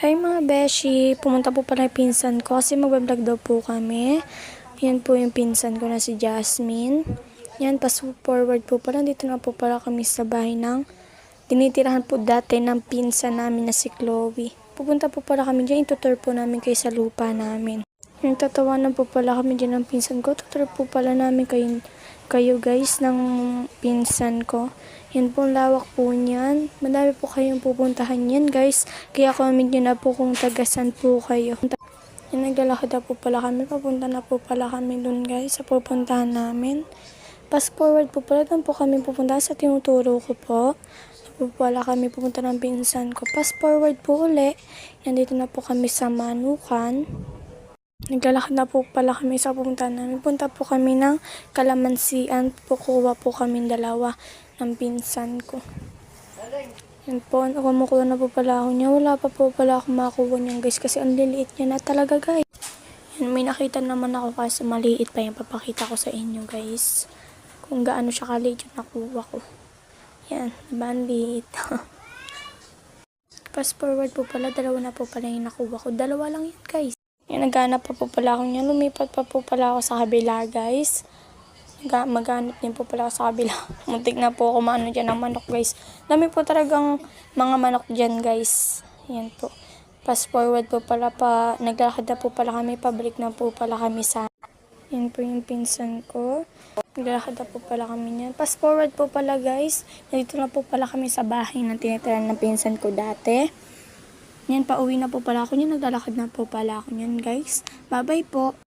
Hi mga beshi, pumunta po pala yung pinsan ko kasi magbablog daw po kami. Yan po yung pinsan ko na si Jasmine. Yan, pass forward po pala. Dito na po pala kami sa bahay ng tinitirahan po dati ng pinsan namin na si Chloe. Pupunta po pala kami dyan, itutur po namin kayo sa lupa namin. Yung tatawanan po pala kami dyan ng pinsan ko. Tutur po pala namin kayo guys ng pinsan ko. Yan po lawak po niyan. Madami po kayong pupuntahan yan guys. Kaya comment nyo na po kung tagasan po kayo. Yan, naglalakad na po pala kami. Papunta na po pala kami dun guys sa pupuntahan namin. Fast forward po pala doon po kami pupunta sa tinuturo ko po. Po pala kami pupunta ng pinsan ko. Fast forward po uli. Yan, dito na po kami sa Manukan. Naglalakad na po pala kami sa pupuntahan namin. Punta po kami ng Kalamansian. Kukuha po kami dalawa ng pinsan ko. Yan po, kumukuha na po pala ako niya. Wala pa po pala ako makuha niyan guys kasi ang liliit niya na talaga guys. Yan, may nakita naman ako kasi maliit pa yung papakita ko sa inyo guys. Kung gaano siya kaliit yung nakuha ko. Yan, diba ang liit. Fast forward po pala, dalawa na po pala yung nakuha ko. Dalawa lang yan guys. Yan, naghanap pa po pala ako niya. Lumipat pa po pala ako sa kabila guys. Maghanap din po pala ako sa kabila. Muntik na po ako maano dyan ng manok guys. Dami po talagang mga manok dyan guys. Yan po. Fast forward po pala naglalakad na po pala kami. Pabalik na po pala kami sa... Yan po yung pinsan ko. Naglalakad na po pala kami niyan. Fast forward po pala guys. Nandito na po pala kami sa bahay na tinitirahan ng pinsan ko dati. Yan, pauwi na po pala ako niyan. Naglalakad na po pala ako niyan guys. Bye bye po.